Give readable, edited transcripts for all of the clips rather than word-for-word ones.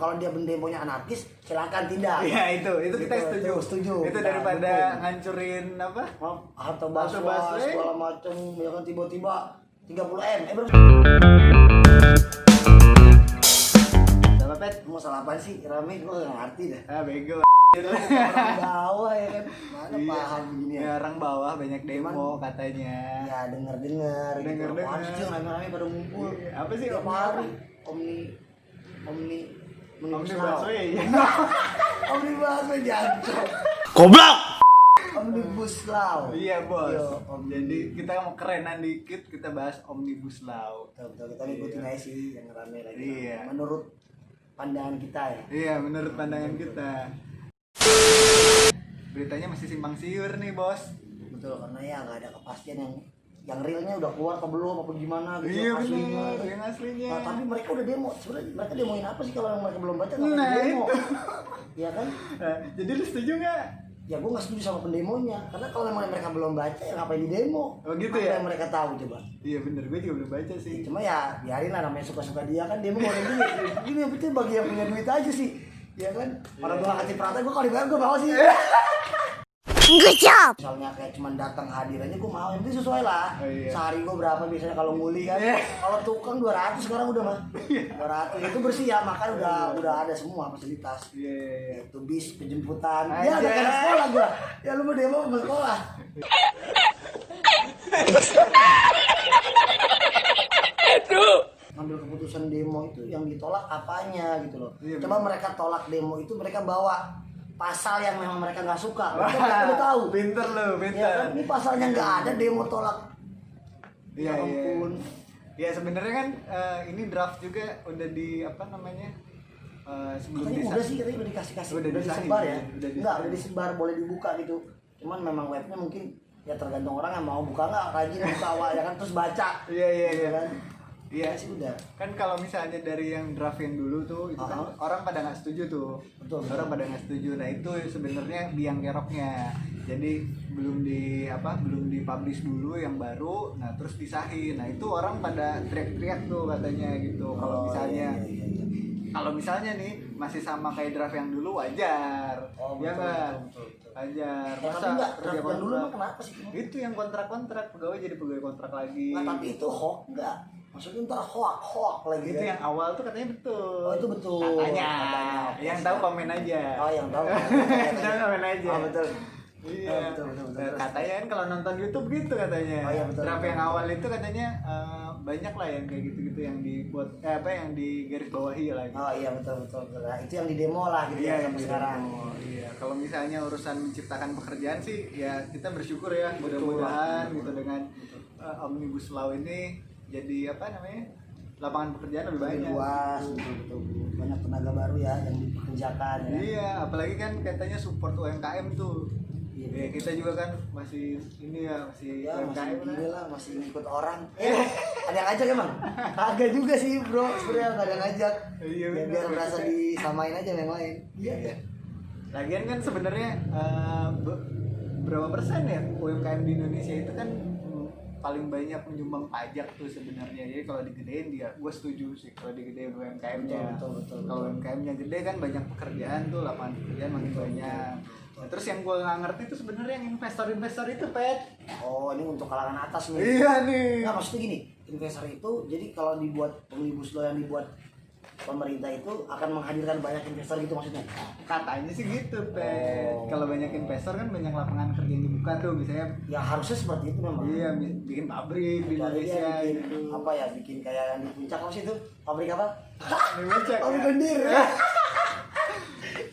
kalau dia pendemonya anarkis, silakan tidak. Iya itu kita Gitu, setuju. Itu Nah, daripada dukung. ngancurin apa? Harta baswa segala macam, ya kan tiba-tiba 30 M. Berapa? Sama Pet. Masalah apa sih? Rame gue nggak ngerti dah. Bego. Orang bawah ya kan, mana paham begini Ya, ya. orang bawah banyak demo katanya. Ya dengar gitu. Dengar. Apaan sih rame-rame pada ngumpul? Apa sih Tiap Omni hari apa? Omni Omni busway ya. Omni busway jancok. Goblok. Omnibus Law. Iya bos. Yo, Jadi kita mau kerenan dikit, kita bahas Omnibus Law. Betul, kita ngikutin aja sih yang rame lagi. Iya. Menurut pandangan kita ya. Iya, menurut pandangan kita. Beritanya masih simpang siur nih bos. Betul, karena ya nggak ada kepastian yang realnya udah keluar apa belum apa gimana gitu. Iya aslinya. benar, yang aslinya. Nah, tapi mereka udah demo. Sebenarnya mereka demoin apa sih kalau yang mereka belum baca? Nggak Nah, demo. Iya kan? Nah, jadi lu setuju nggak? Ya gue nggak setuju sama pendemonya. Karena kalau memang mereka belum baca ya ngapain di demo? Oh, gitu Apa ya? yang mereka tahu coba. Iya benar, gue juga belum baca sih. Cuma ya biarin lah, namanya suka-suka dia kan, demo orang duit. Ini yang penting bagi yang punya duit aja sih. Ya kan? Orang gue nggak kasih perhatian, gue kalau dibayar gue mau sih. Good job. Misalnya kayak cuma datang hadir aja gue mau, yang penting sesuai lah. Oh, iya. Sehari gue berapa biasanya kalau nguli kan? Iya. Kalau tukang 200 sekarang udah mah. 200 itu bersih ya, makan udah ada semua fasilitas. Iya. Itu bis penjemputan. Aja. Ya ada kan sekolah gua. Ya lu mau demo ke sekolah. Ngambil keputusan demo itu yang ditolak apanya gitu loh. Iya, Coba bener. mereka tolak demo itu, mereka bawa pasal yang memang mereka nggak suka. Mereka udah tahu. Pinter lu, Ya pinter. kan, ini pasalnya nggak ada, demo tolak. Iya, Ya iya. ampun. Ya sebenarnya kan ini draft juga udah di apa namanya? Sebelum Katanya disahkan. udah sih, katanya udah dikasih-kasih, Udah udah disahin, disebar ya. udah Enggak, disahin. udah disebar, boleh dibuka gitu. Cuman memang webnya mungkin ya tergantung orang yang mau buka nggak, rajin buka awal ya kan, terus baca. Iya. Gitu kan. Iya sih udah. Kan kalau misalnya dari yang draft yang dulu tuh itu kan orang pada nggak setuju tuh. Betul. Orang pada nggak setuju. Nah itu sebenarnya biang keroknya. Jadi belum dipublish dulu yang baru. Nah terus disahin. Nah itu orang pada teriak-teriak tuh katanya gitu. Kalau misalnya Iya. kalau misalnya nih masih sama kayak draft yang dulu wajar. Oh, Ya betul, nggak? betul. Wajar. Ya, tapi enggak, kerja draft yang dulu kontrak? emang kenapa sih? Itu yang kontrak-kontrak pegawai jadi pegawai kontrak lagi. Nah, tapi itu hoax enggak? Maksudnya ntar hoax lagi Itu kan? yang awal tuh katanya betul. Oh, itu betul. Katanya. Oke, Yang siap. tahu komen aja. Oh, yang tahu. Yang tahu komen aja. Oh, betul. Iya. Oh, betul. Nah, Terus. katanya kan kalau nonton YouTube gitu katanya. Oh, iya, betul, Draft betul, yang betul. awal itu katanya banyak lah yang kayak gitu-gitu yang dibuat yang di garis bawahi lah gitu. Oh iya betul. Nah, itu yang di demo lah gitu ya yang sampai di sekarang. demo. Iya, kalau misalnya urusan menciptakan pekerjaan sih ya kita bersyukur ya Betul, mudah-mudahan betul, gitu dengan Omnibus Law ini jadi apa namanya? Lapangan pekerjaan lebih banyak. Luas, betul. Banyak tenaga baru ya yang dipekerjakan ya. Iya, apalagi kan katanya support UMKM tuh. Iya. Ya, kita juga kan masih ini ya masih Ya UMKM masih lah. ini lah, masih ngikut orang. Ada yang ngajak emang? Kagak juga sih bro, sebenarnya nggak ada yang ngajak. Iya, Ya, bener. biar berasa disamain aja sama yang lain. Iya. Lagian kan sebenarnya berapa persen ya UMKM di Indonesia itu kan paling banyak menyumbang pajak tuh sebenarnya. Jadi kalau digedein dia, gue setuju sih kalau digedein UMKM-nya. Betul. Kalau UMKM-nya gede kan banyak pekerjaan tuh, lapangan pekerjaan makin banyak. Nah, terus yang gue nggak ngerti itu sebenarnya yang investor itu Pet. Oh ini untuk kalangan atas nih. Iya nih. Nah maksudnya gini, investor itu jadi kalau dibuat omnibus law yang dibuat pemerintah itu akan menghadirkan banyak investor gitu maksudnya. Katanya sih gitu Pet. Oh. Kalau banyak investor kan banyak lapangan kerja yang dibuka tuh misalnya. Ya harusnya seperti itu memang. Iya, bikin pabrik di Kecuali dia Indonesia bikin gitu. apa ya, bikin kayak yang di puncak apa sih itu, pabrik apa? Indonesia Pabrik ya. gendir.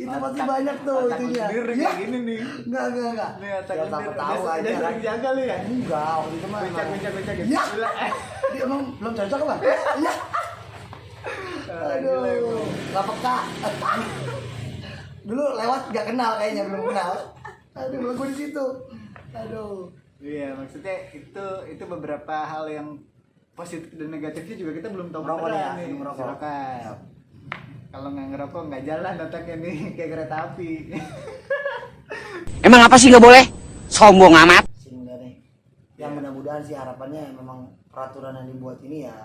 Itu pasti banyak tuh Otak itunya. gendir Ya. kayak gini nih. Enggak. Nih otak Ya gendir. tahu tahu Udah aja kan. sering jaga lu ya. Enggak, waktu itu mah. Becak gitu. Ya. Gila. Dia emang belum cocok apa? Iya. Gila, Aduh, emang. nggak peka. Dulu lewat nggak kenal kayaknya, belum kenal. Aduh, belum gue di situ. Aduh. Iya, maksudnya itu beberapa hal yang positif dan negatifnya juga kita belum tahu Merokok beneran ya, nih. merokok. Silakan. Siap. Kalau nggak ngerokok nggak jalan otaknya nih kayak kereta api. Emang apa sih nggak boleh? Sombong amat. Sehingga nih. Yang mudah-mudahan sih harapannya memang peraturan yang dibuat ini ya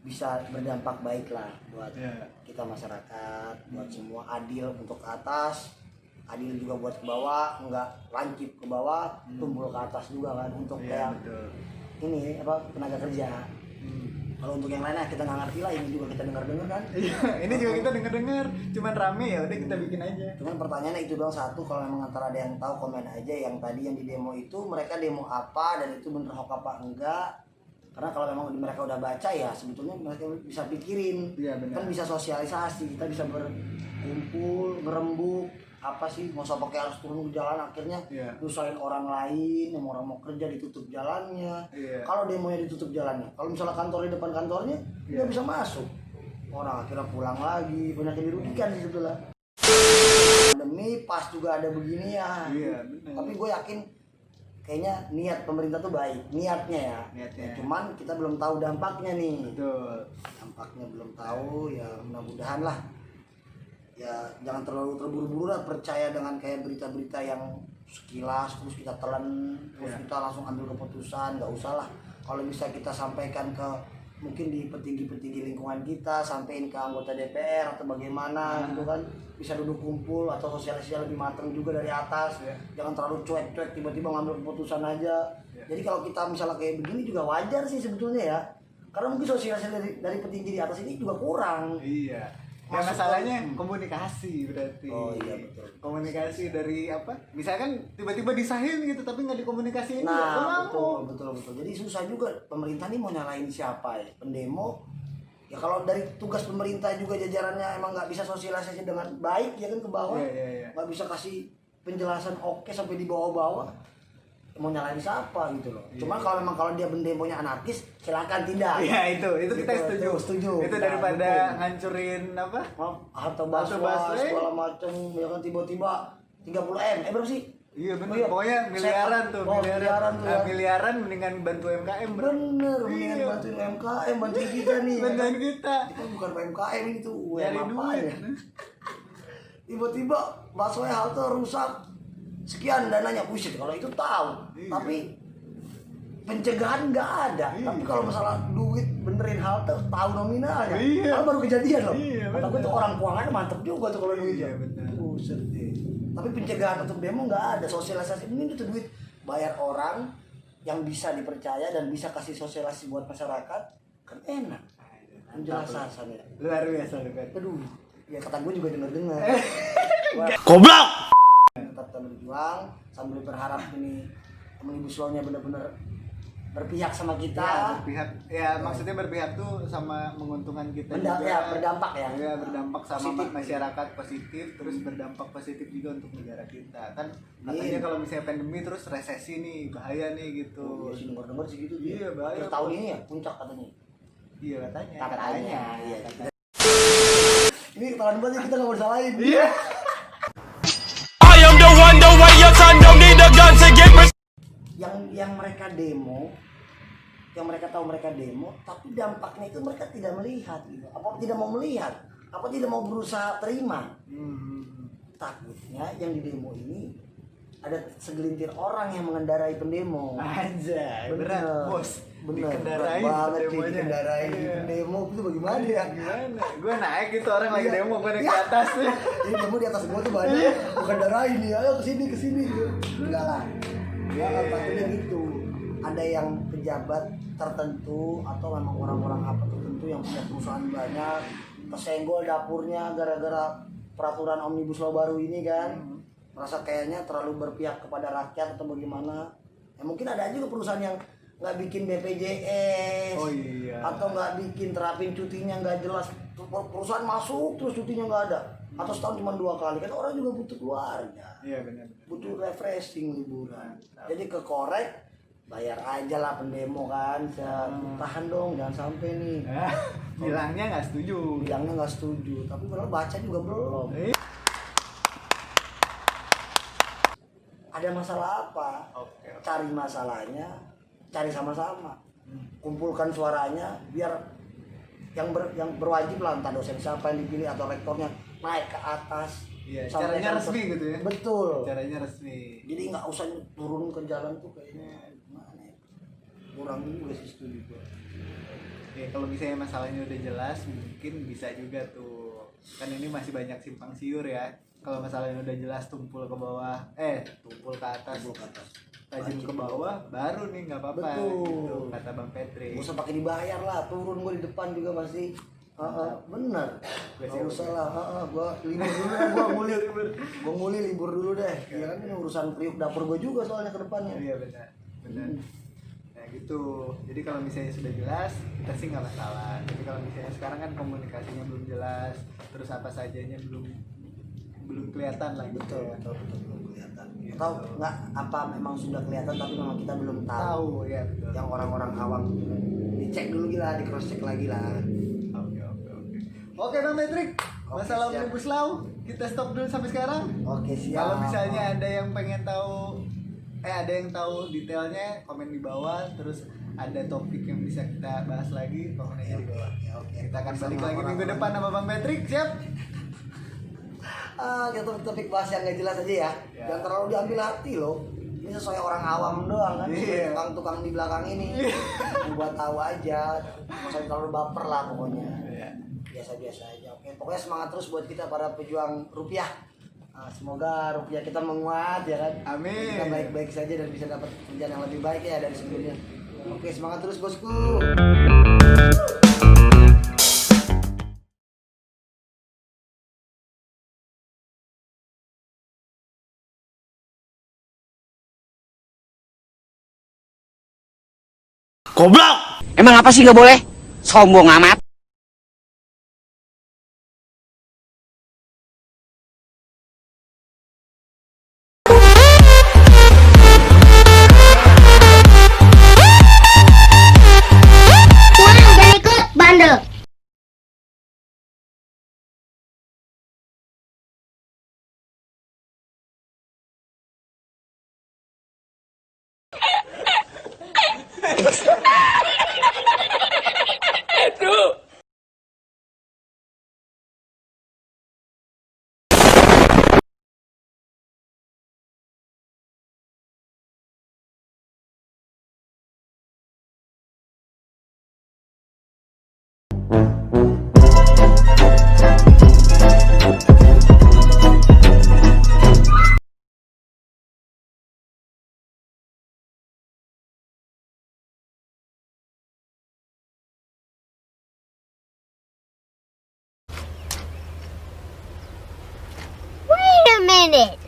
bisa berdampak baik lah buat kita masyarakat, buat semua, adil untuk ke atas, adil juga buat ke bawah, enggak lancip ke bawah, tumpul ke atas juga kan untuk kayak ini apa tenaga kerja. Kalau untuk yang lainnya kita nggak ngerti lah, ini juga kita dengar kan. Iya, ini juga kita dengar, cuman rame ya udah kita bikin aja. Cuman pertanyaannya itu doang satu, kalau memang antara ada yang tahu komen aja yang tadi yang di demo itu mereka demo apa dan itu bener hoax apa enggak. Karena kalau memang mereka udah baca ya sebetulnya mereka bisa pikirin. Iya, benar. Kan bisa sosialisasi, kita bisa berkumpul, ngerembuk apa sih, mau pakai harus turun ke jalan akhirnya nyusahin orang lain, yang orang mau kerja ditutup jalannya. Kalau demonya ditutup jalannya, kalau misalnya kantor di depan kantornya nggak bisa masuk, orang akhirnya pulang lagi, banyak yang dirugikan di situ lah. Pandemi pas juga ada begini ya. Tapi gue yakin kayaknya niat pemerintah tuh baik, niatnya ya. Cuman kita belum tahu dampaknya nih. Betul. Dampaknya belum tahu ya, mudah-mudahan lah. Ya jangan terlalu terburu-buru lah percaya dengan kayak berita-berita yang sekilas terus kita telan terus kita langsung ambil keputusan. Nggak usah lah, kalau bisa kita sampaikan ke mungkin di petinggi-petinggi lingkungan kita, sampein ke anggota DPR atau bagaimana gitu kan, bisa duduk kumpul atau sosialisasi lebih matang juga dari atas. Jangan terlalu cuek-cuek tiba-tiba ngambil keputusan aja. Jadi kalau kita misalnya kayak begini juga wajar sih sebetulnya ya, karena mungkin sosialisasi dari petinggi di atas ini juga kurang. Iya. Ya masalahnya komunikasi berarti. Oh iya betul. Komunikasi dari apa? Misalkan tiba-tiba disahin gitu tapi nggak dikomunikasiin. Nah betul. Jadi susah juga pemerintah nih mau nyalain siapa ya? Pendemo. Ya kalau dari tugas pemerintah juga jajarannya emang nggak bisa sosialisasi dengan baik ya kan ke bawah. Nggak bisa kasih penjelasan oke sampai di bawah-bawah. Mau nyalain siapa gitu loh. Cuman kalau dia pendemonya anarkis, silakan tidak. Iya itu kita setuju. Itu daripada ngancurin apa? Harta basah segala macam ya kan, tiba-tiba 30M. Berapa sih? Iya benar. Pokoknya miliaran tuh, miliaran mendingan bantu UMKM. Bener, mendingan bantu UMKM, bantu kita nih. Bantuin kita. Kita bukan UMKM itu, cari duit. Ya. Tiba-tiba busway halte rusak. Sekian dananya, buset kalau itu tahu. Tapi pencegahan nggak ada. Tapi kalau masalah duit benerin halte tahu nominalnya. Kalau baru kejadian loh. Kata gue tuh orang keuangan mantep juga tuh kalau duitnya. Buset deh. Tapi pencegahan untuk demo nggak ada, sosialisasi ini tuh duit bayar orang yang bisa dipercaya dan bisa kasih sosialisasi buat masyarakat kan enak. Penjelasannya luar biasa. Aduh, ya kata gue juga denger. Goblok. Tetap berjuang sambil berharap ini Omnibus Law-nya benar-benar berpihak sama kita. Maksudnya berpihak tuh sama menguntungkan kita berdampak ya. Ya, berdampak sama positif. masyarakat positif, terus berdampak positif juga untuk negara kita. Kan katanya kalau misalnya pandemi terus resesi nih, bahaya nih gitu. Iya sih, dengar sih gitu. Iya, bahaya. Terus tahun ini ya puncak katanya. Iya katanya. Iya. Ini ketahuan banget kita nggak mau disalahin. Iya. Yang mereka demo, yang mereka tahu mereka demo, tapi dampaknya itu mereka tidak melihat gitu. Apa tidak mau melihat? Apa tidak mau berusaha terima? Takutnya yang di demo ini ada segelintir orang yang mengendarai pendemo. Aja, bener bos. Bener dikendarain banget demonya. Dikendarain demo itu bagaimana ya? Gimana? Gue naik gitu orang lagi demo, gue naik ke atas. Ini demo di atas gua tuh banyak. Bukan darain nih, ayo kesini. Enggak lah. Ya, takutnya gitu. Ada yang pejabat tertentu atau memang orang-orang apa tertentu yang punya perusahaan banyak kesenggol dapurnya gara-gara peraturan Omnibus Law baru ini kan. Merasa kayaknya terlalu berpihak kepada rakyat atau bagaimana. Ya mungkin ada juga perusahaan yang nggak bikin BPJS atau nggak bikin terapin cutinya nggak jelas, perusahaan masuk terus cutinya nggak ada atau setahun cuma 2 kali, kan orang juga butuh keluarga, butuh refreshing liburan. Jadi kekorek bayar aja lah pendemo kan, tahan dong jangan sampai nih. Bilangnya nggak setuju, tapi padahal baca juga belum. Ada masalah apa? Cari masalahnya, cari sama-sama, kumpulkan suaranya biar yang berwajib lah, entah dosen siapa yang dipilih atau rektornya naik ke atas. Iya, caranya resmi gitu ya. Betul. Caranya resmi. Jadi nggak usah turun ke jalan tuh kayaknya gimana ya? Kurang juga sih setuju gue. Ya kalau misalnya masalahnya udah jelas mungkin bisa juga tuh. Kan ini masih banyak simpang siur ya. Kalau masalahnya udah jelas tumpul ke bawah, tumpul ke atas, tajam ke bawah, baru nih nggak apa-apa. Betul. Gitu, kata Bang Petri. Gak usah pakai dibayar lah, turun gue di depan juga masih. Bener. Gak usah lah, gue libur dulu deh, gue nguli libur dulu deh. Ya kan ini urusan priuk dapur gue juga soalnya ke depannya. Iya benar. Nah gitu. Jadi kalau misalnya sudah jelas, kita sih nggak masalah. Tapi kalau misalnya sekarang kan komunikasinya belum jelas, terus apa sajanya belum kelihatan lah gitu ya. Betul belum kelihatan. Atau nggak apa memang sudah kelihatan tapi memang kita belum tahu. Ya betul. Yang orang-orang awam dicek dulu lah, di cross check lagi lah. Oke Bang Patrick, Oke, masalah siap. Omnibus Law kita stop dulu sampai sekarang. Oke siap. Kalau misalnya ada yang pengen tahu, ada yang tahu detailnya, komen di bawah. Terus ada topik yang bisa kita bahas lagi, komen aja di bawah. Oke. Kita akan Sama balik lagi minggu orang-orang. depan sama Bang Patrick, siap? Kita topik bahas yang nggak jelas aja ya. Ya. Jangan terlalu diambil hati loh. Ini sesuai orang awam doang kan. Iya. Tukang-tukang di belakang ini. Buat tahu aja. Nggak usah terlalu baper lah pokoknya. Iya. Biasa-biasa aja. Oke, pokoknya semangat terus buat kita para pejuang rupiah. Nah, semoga rupiah kita menguat ya kan. Amin. Kita baik-baik saja dan bisa dapat kerjaan yang lebih baik ya dari sebelumnya. Oke, semangat terus bosku. Goblok! Emang apa sih nggak boleh? Sombong amat. Pulang jangan ikut bandel. Wait a minute.